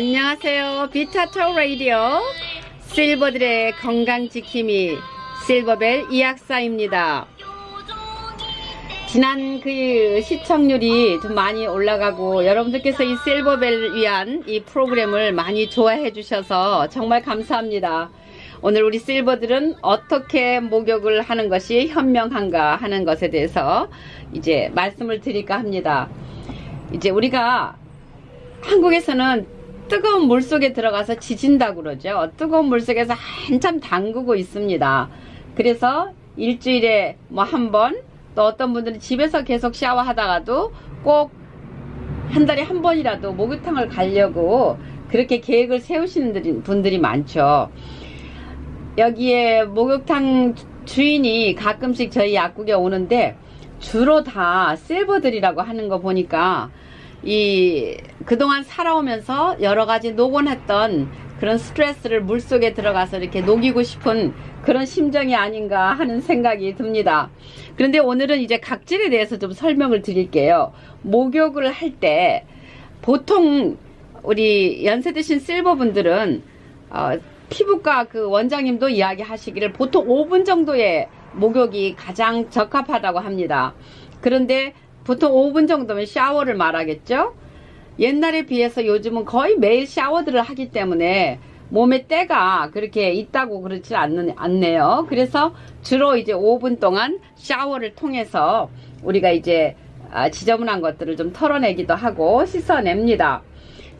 안녕하세요. 비타톡 라디오 실버들의 건강지킴이 실버벨 이약사입니다. 지난 그 시청률이 좀 많이 올라가고 여러분들께서 이 실버벨을 위한 이 프로그램을 많이 좋아해 주셔서 정말 감사합니다. 오늘 우리 실버들은 어떻게 목욕을 하는 것이 현명한가 하는 것에 대해서 이제 말씀을 드릴까 합니다. 이제 우리가 한국에서는 뜨거운 물 속에 들어가서 지진다고 그러죠. 뜨거운 물 속에서 한참 담그고 있습니다. 그래서 일주일에 뭐 한 번, 또 어떤 분들은 집에서 계속 샤워하다가도 꼭 한 달에 한 번이라도 목욕탕을 가려고 그렇게 계획을 세우시는 분들이 많죠. 여기에 목욕탕 주인이 가끔씩 저희 약국에 오는데 주로 다 실버들이라고 하는 거 보니까 그동안 살아오면서 여러가지 녹원했던 그런 스트레스를 물속에 들어가서 이렇게 녹이고 싶은 그런 심정이 아닌가 하는 생각이 듭니다. 그런데 오늘은 이제 각질에 대해서 좀 설명을 드릴게요. 목욕을 할 때 보통 우리 연세 드신 실버분들은 피부과 그 원장님도 이야기하시기를 보통 5분 정도의 목욕이 가장 적합하다고 합니다. 그런데 보통 5분 정도면 샤워를 말하겠죠. 옛날에 비해서 요즘은 거의 매일 샤워들을 하기 때문에 몸에 때가 그렇게 있다고 그렇지 않네요. 그래서 주로 이제 5분 동안 샤워를 통해서 우리가 이제 지저분한 것들을 좀 털어내기도 하고 씻어냅니다.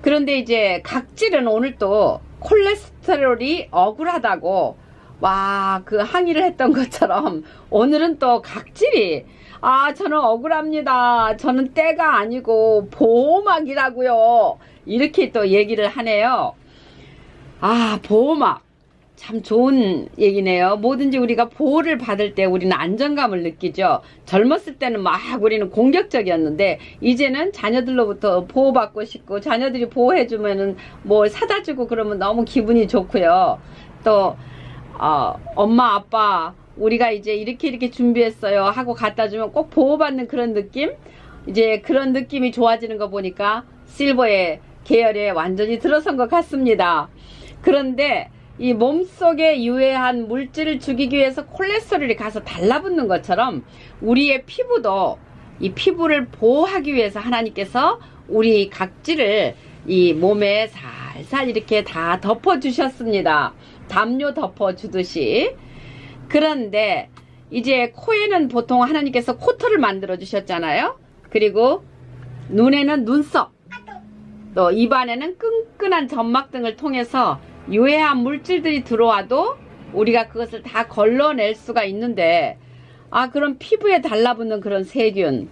그런데 이제 각질은 오늘 또 콜레스테롤이 억울하다고 그 항의를 했던 것처럼 오늘은 또 각질이 저는 억울합니다. 저는 때가 아니고 보호막이라고요. 이렇게 또 얘기를 하네요. 보호막. 참 좋은 얘기네요. 뭐든지 우리가 보호를 받을 때 우리는 안정감을 느끼죠. 젊었을 때는 막 우리는 공격적이었는데 이제는 자녀들로부터 보호받고 싶고 자녀들이 보호해주면은 뭐 사다 주고 그러면 너무 기분이 좋고요. 또 엄마 아빠 우리가 이제 이렇게 준비했어요 하고 갖다 주면 꼭 보호받는 그런 느낌? 이제 그런 느낌이 좋아지는 거 보니까 실버의 계열에 완전히 들어선 것 같습니다. 그런데 이 몸속에 유해한 물질을 죽이기 위해서 콜레스테롤이 가서 달라붙는 것처럼 우리의 피부도 이 피부를 보호하기 위해서 하나님께서 우리 각질을 이 몸에 살살 이렇게 다 덮어주셨습니다. 담요 덮어주듯이. 그런데 이제 코에는 보통 하나님께서 코털을 만들어 주셨잖아요. 그리고 눈에는 눈썹, 또 입안에는 끈끈한 점막 등을 통해서 유해한 물질들이 들어와도 우리가 그것을 다 걸러낼 수가 있는데 그런 피부에 달라붙는 그런 세균,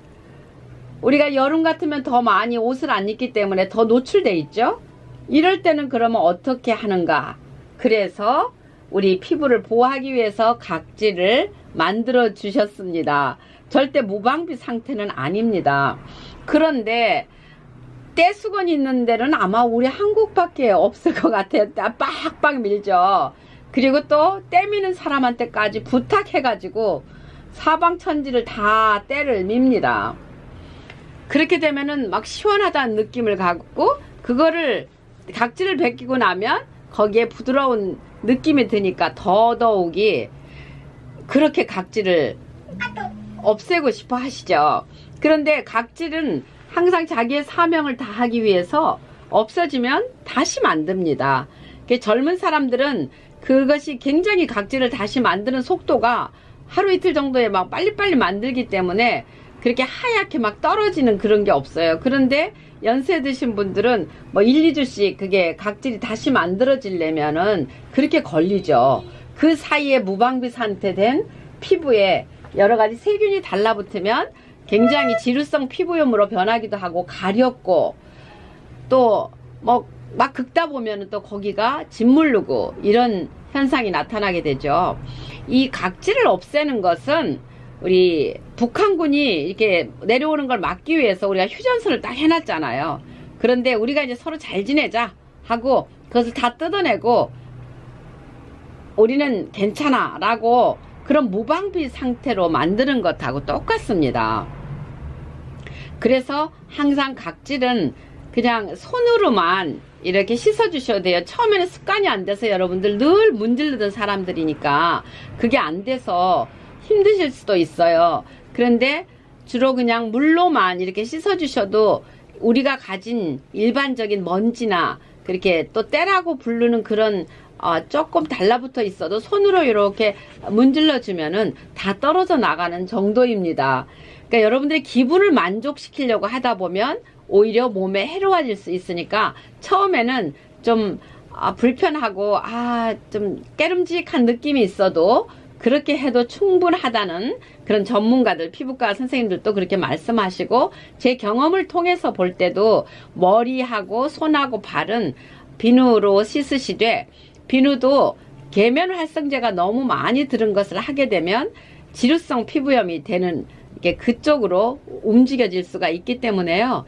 우리가 여름 같으면 더 많이 옷을 안 입기 때문에 더 노출돼 있죠. 이럴 때는 그러면 어떻게 하는가? 그래서 우리 피부를 보호하기 위해서 각질을 만들어 주셨습니다. 절대 무방비 상태는 아닙니다. 그런데 떼수건이 있는 데는 아마 우리 한국밖에 없을 것 같아요. 빡빡 밀죠. 그리고 또 떼미는 사람한테까지 부탁해가지고 사방천지를 다 때를 밉니다. 그렇게 되면은 막 시원하다는 느낌을 갖고 그거를 각질을 벗기고 나면 거기에 부드러운 느낌이 드니까 더더욱이 그렇게 각질을 없애고 싶어 하시죠. 그런데 각질은 항상 자기의 사명을 다하기 위해서 없어지면 다시 만듭니다. 젊은 사람들은 그것이 굉장히 각질을 다시 만드는 속도가 하루 이틀 정도에 막 빨리빨리 만들기 때문에 그렇게 하얗게 막 떨어지는 그런 게 없어요. 그런데 연세 드신 분들은 뭐 1, 2주씩 그게 각질이 다시 만들어지려면은 그렇게 걸리죠. 그 사이에 무방비 상태된 피부에 여러 가지 세균이 달라붙으면 굉장히 지루성 피부염으로 변하기도 하고 가렵고 또 뭐 막 긁다 보면은 또 거기가 짓무르고 이런 현상이 나타나게 되죠. 이 각질을 없애는 것은 우리 북한군이 이렇게 내려오는 걸 막기 위해서 우리가 휴전선을 딱 해놨잖아요. 그런데 우리가 이제 서로 잘 지내자 하고 그것을 다 뜯어내고 우리는 괜찮아 라고 그런 무방비 상태로 만드는 것하고 똑같습니다. 그래서 항상 각질은 그냥 손으로만 이렇게 씻어 주셔도 돼요. 처음에는 습관이 안 돼서 여러분들 늘 문지르던 사람들이니까 그게 안 돼서 힘드실 수도 있어요. 그런데 주로 그냥 물로만 이렇게 씻어 주셔도 우리가 가진 일반적인 먼지나 그렇게 또 때라고 부르는 그런 조금 달라붙어 있어도 손으로 이렇게 문질러 주면은 다 떨어져 나가는 정도입니다. 그러니까 여러분들의 기분을 만족시키려고 하다 보면 오히려 몸에 해로워질 수 있으니까 처음에는 좀 불편하고 좀 깨름직한 느낌이 있어도 그렇게 해도 충분하다는 그런 전문가들, 피부과 선생님들도 그렇게 말씀하시고, 제 경험을 통해서 볼 때도 머리하고 손하고 발은 비누로 씻으시되, 비누도 계면 활성제가 너무 많이 들은 것을 하게 되면 지루성 피부염이 되는 게 그쪽으로 움직여질 수가 있기 때문에요.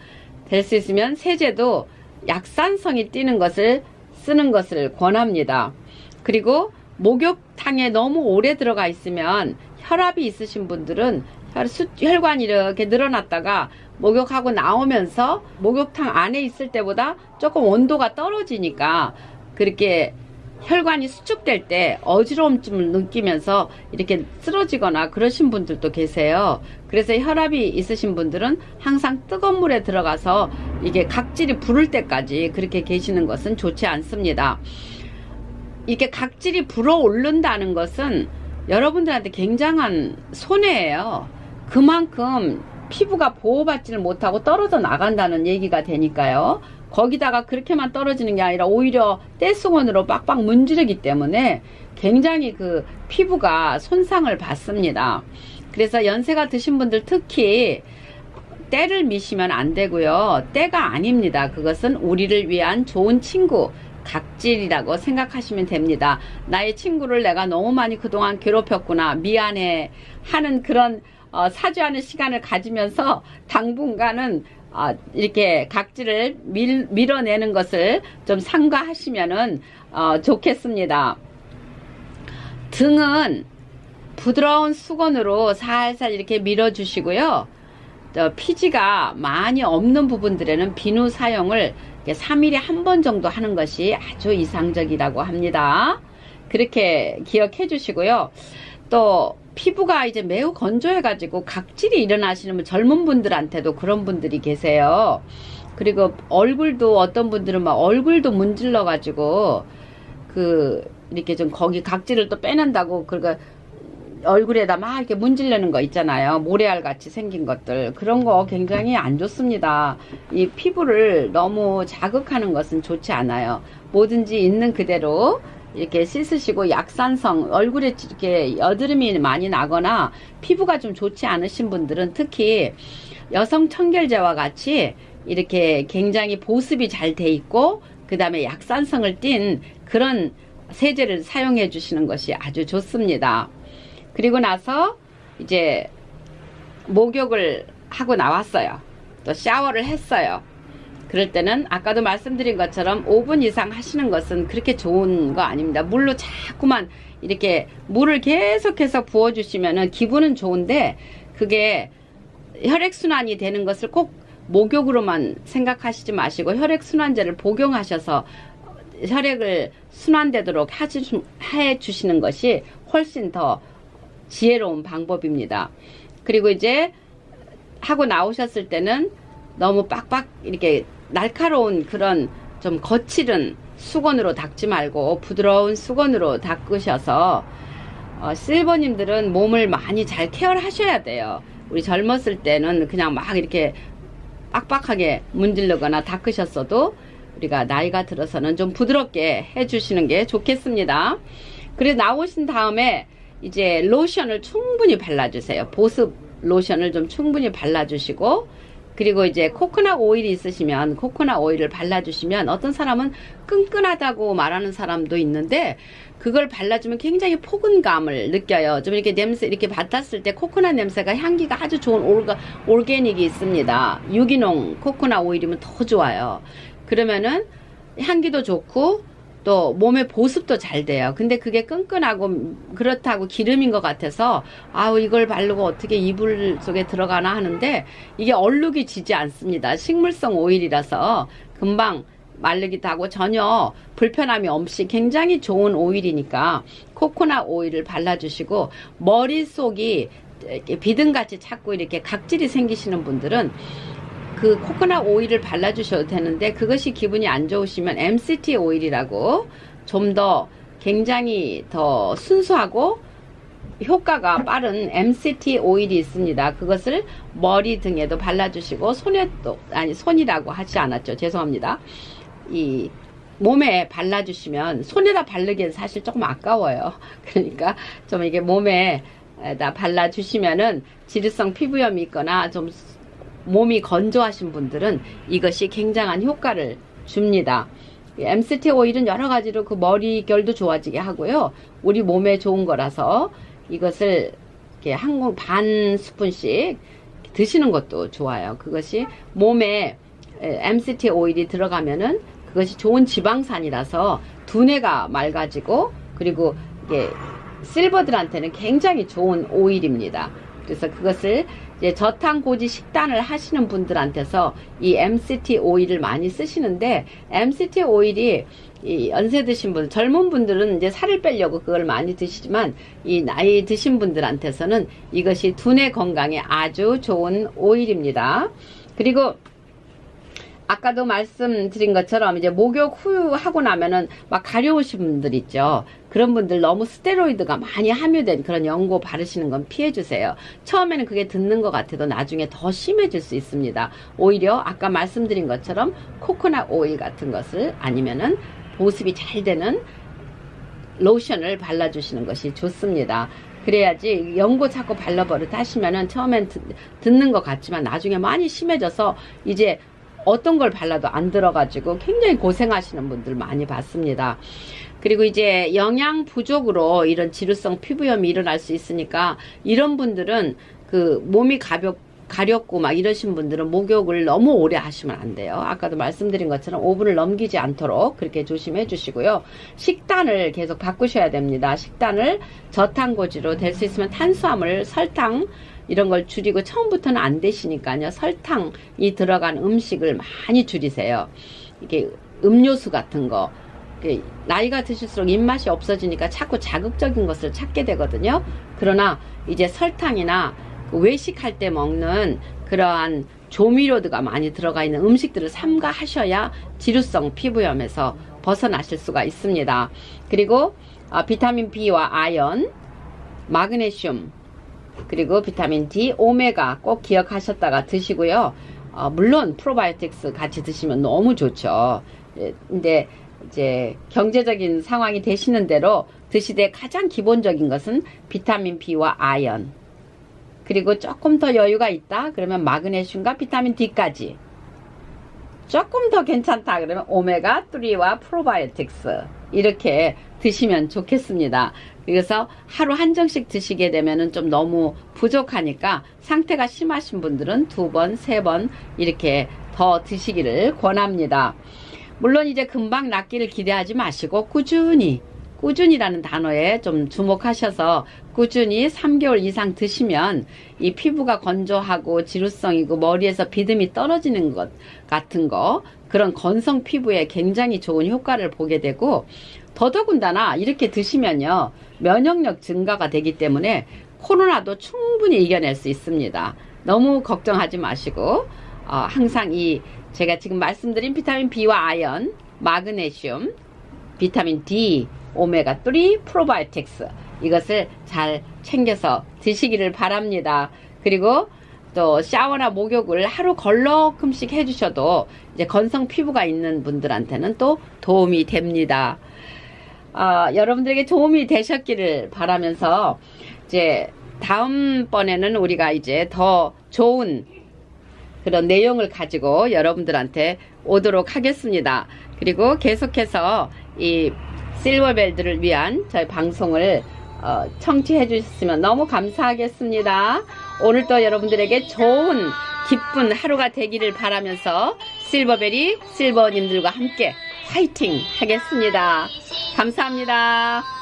될 수 있으면 세제도 약산성이 띄는 것을 쓰는 것을 권합니다. 그리고 목욕탕에 너무 오래 들어가 있으면 혈압이 있으신 분들은 혈관이 이렇게 늘어났다가 목욕하고 나오면서 목욕탕 안에 있을 때보다 조금 온도가 떨어지니까 그렇게 혈관이 수축될 때 어지러움을 느끼면서 이렇게 쓰러지거나 그러신 분들도 계세요. 그래서 혈압이 있으신 분들은 항상 뜨거운 물에 들어가서 이게 각질이 부를 때까지 그렇게 계시는 것은 좋지 않습니다. 이렇게 각질이 불어오른다는 것은 여러분들한테 굉장한 손해예요. 그만큼 피부가 보호받지를 못하고 떨어져 나간다는 얘기가 되니까요. 거기다가 그렇게만 떨어지는 게 아니라 오히려 떼수건으로 빡빡 문지르기 때문에 굉장히 그 피부가 손상을 받습니다. 그래서 연세가 드신 분들 특히 때를 미시면 안 되고요. 때가 아닙니다. 그것은 우리를 위한 좋은 친구, 각질이라고 생각하시면 됩니다. 나의 친구를 내가 너무 많이 그동안 괴롭혔구나, 미안해 하는 그런 사죄하는 시간을 가지면서 당분간은 이렇게 각질을 밀어내는 것을 좀 삼가하시면은 좋겠습니다. 등은 부드러운 수건으로 살살 이렇게 밀어주시고요. 피지가 많이 없는 부분들에는 비누 사용을 3일에 한 번 정도 하는 것이 아주 이상적이라고 합니다. 그렇게 기억해 주시고요. 또 피부가 이제 매우 건조해가지고 각질이 일어나시는 젊은 분들한테도 그런 분들이 계세요. 그리고 얼굴도 어떤 분들은 막 얼굴도 문질러가지고 이렇게 좀 거기 각질을 또 빼낸다고 그러니까 얼굴에다 막 이렇게 문지르는 거 있잖아요. 모래알 같이 생긴 것들. 그런 거 굉장히 안 좋습니다. 이 피부를 너무 자극하는 것은 좋지 않아요. 뭐든지 있는 그대로 이렇게 씻으시고 약산성, 얼굴에 이렇게 여드름이 많이 나거나 피부가 좀 좋지 않으신 분들은 특히 여성 청결제와 같이 이렇게 굉장히 보습이 잘 돼 있고 그 다음에 약산성을 띤 그런 세제를 사용해 주시는 것이 아주 좋습니다. 그리고 나서 이제 목욕을 하고 나왔어요. 또 샤워를 했어요. 그럴 때는 아까도 말씀드린 것처럼 5분 이상 하시는 것은 그렇게 좋은 거 아닙니다. 물로 자꾸만 이렇게 물을 계속해서 부어주시면은 기분은 좋은데 그게 혈액순환이 되는 것을 꼭 목욕으로만 생각하시지 마시고 혈액순환제를 복용하셔서 혈액을 순환되도록 해주시는 것이 훨씬 더 지혜로운 방법입니다. 그리고 이제 하고 나오셨을 때는 너무 빡빡 이렇게 날카로운 그런 좀 거칠은 수건으로 닦지 말고 부드러운 수건으로 닦으셔서 실버님들은 몸을 많이 잘 케어를 하셔야 돼요. 우리 젊었을 때는 그냥 막 이렇게 빡빡하게 문지르거나 닦으셨어도 우리가 나이가 들어서는 좀 부드럽게 해주시는 게 좋겠습니다. 그래서 나오신 다음에 이제 로션을 충분히 발라주세요. 보습 로션을 좀 충분히 발라주시고 그리고 이제 코코넛 오일이 있으시면 코코넛 오일을 발라주시면 어떤 사람은 끈끈하다고 말하는 사람도 있는데 그걸 발라주면 굉장히 포근감을 느껴요. 좀 이렇게 냄새 이렇게 맡았을 때 코코넛 냄새가 향기가 아주 좋은 올게닉이 있습니다. 유기농 코코넛 오일이면 더 좋아요. 그러면은 향기도 좋고 또 몸의 보습도 잘 돼요. 근데 그게 끈끈하고 그렇다고 기름인 것 같아서 아우 이걸 바르고 어떻게 이불 속에 들어가나 하는데 이게 얼룩이 지지 않습니다. 식물성 오일이라서 금방 마르기도 하고 전혀 불편함이 없이 굉장히 좋은 오일이니까 코코넛 오일을 발라주시고 머릿속이 비듬같이 자꾸 이렇게 각질이 생기시는 분들은 그 코코넛 오일을 발라주셔도 되는데 그것이 기분이 안 좋으시면 MCT 오일이라고 좀 더 굉장히 더 순수하고 효과가 빠른 MCT 오일이 있습니다. 그것을 머리 등에도 발라주시고 손에도 아니 손이라고 하지 않았죠. 죄송합니다. 이 몸에 발라주시면 손에다 바르기엔 사실 조금 아까워요. 그러니까 좀 이게 몸에다 발라주시면은 지루성 피부염이 있거나 좀 몸이 건조하신 분들은 이것이 굉장한 효과를 줍니다. MCT 오일은 여러 가지로 그 머리결도 좋아지게 하고요. 우리 몸에 좋은 거라서 이것을 이렇게 반 스푼씩 드시는 것도 좋아요. 그것이 몸에 MCT 오일이 들어가면은 그것이 좋은 지방산이라서 두뇌가 맑아지고 그리고 이게 실버들한테는 굉장히 좋은 오일입니다. 그래서 그것을 이제 저탄고지 식단을 하시는 분들한테서 이 MCT 오일을 많이 쓰시는데 MCT 오일이 이 연세 드신 분, 젊은 분들은 이제 살을 빼려고 그걸 많이 드시지만 이 나이 드신 분들한테서는 이것이 두뇌 건강에 아주 좋은 오일입니다. 그리고 아까도 말씀드린 것처럼 이제 목욕 후 하고 나면은 막 가려우신 분들 있죠. 그런 분들 너무 스테로이드가 많이 함유된 그런 연고 바르시는 건 피해주세요. 처음에는 그게 듣는 것 같아도 나중에 더 심해질 수 있습니다. 오히려 아까 말씀드린 것처럼 코코넛 오일 같은 것을 아니면은 보습이 잘 되는 로션을 발라주시는 것이 좋습니다. 그래야지 연고 자꾸 발라버릇 하시면은 처음엔 듣는 것 같지만 나중에 많이 심해져서 이제 어떤 걸 발라도 안 들어가지고 굉장히 고생하시는 분들 많이 봤습니다. 그리고 이제 영양 부족으로 지루성 피부염이 일어날 수 있으니까 이런 분들은 그 몸이 가렵고 막 이러신 분들은 목욕을 너무 오래 하시면 안 돼요. 아까도 말씀드린 것처럼 5분을 넘기지 않도록 그렇게 조심해 주시고요. 식단을 계속 바꾸셔야 됩니다. 식단을 저탄고지로 될 수 있으면 탄수화물, 설탕 이런 걸 줄이고 처음부터는 안 되시니까요. 설탕이 들어간 음식을 많이 줄이세요. 이게 음료수 같은 거 나이가 드실수록 입맛이 없어지니까 자꾸 자극적인 것을 찾게 되거든요. 그러나 이제 설탕이나 외식할 때 먹는 그러한 조미료가 많이 들어가 있는 음식들을 삼가하셔야 지루성 피부염에서 벗어나실 수가 있습니다. 그리고 비타민 B와 아연, 마그네슘, 그리고 비타민 D, 오메가 꼭 기억하셨다가 드시고요. 물론 프로바이오틱스 같이 드시면 너무 좋죠. 근데 이제 경제적인 상황이 되시는 대로 드시되 가장 기본적인 것은 비타민 B와 아연, 그리고 조금 더 여유가 있다 그러면 마그네슘과 비타민 D까지, 조금 더 괜찮다 그러면 오메가 3와 프로바이오틱스 이렇게 드시면 좋겠습니다. 그래서 하루 한 정씩 드시게 되면은 좀 너무 부족하니까 상태가 심하신 분들은 2번, 3번 이렇게 더 드시기를 권합니다. 물론 이제 금방 낫기를 기대하지 마시고 꾸준히라는 단어에 좀 주목하셔서 꾸준히 3개월 이상 드시면 이 피부가 건조하고 지루성이고 머리에서 비듬이 떨어지는 것 같은 거, 그런 건성 피부에 굉장히 좋은 효과를 보게 되고, 더더군다나 이렇게 드시면요 면역력 증가가 되기 때문에 코로나도 충분히 이겨낼 수 있습니다. 너무 걱정하지 마시고 항상 제가 지금 말씀드린 비타민 B와 아연, 마그네슘, 비타민 D, 오메가 3, 프로바이오틱스 이것을 잘 챙겨서 드시기를 바랍니다. 그리고 또 샤워나 목욕을 하루 걸러금씩 해주셔도 이제 건성 피부가 있는 분들한테는 또 도움이 됩니다. 여러분들에게 도움이 되셨기를 바라면서 이제 다음번에는 우리가 이제 더 좋은 그런 내용을 가지고 여러분들한테 오도록 하겠습니다. 그리고 계속해서 이 실버벨들을 위한 저희 방송을 청취해 주셨으면 너무 감사하겠습니다. 오늘도 여러분들에게 좋은 기쁜 하루가 되기를 바라면서 실버벨이 실버님들과 함께 파이팅 하겠습니다. 감사합니다.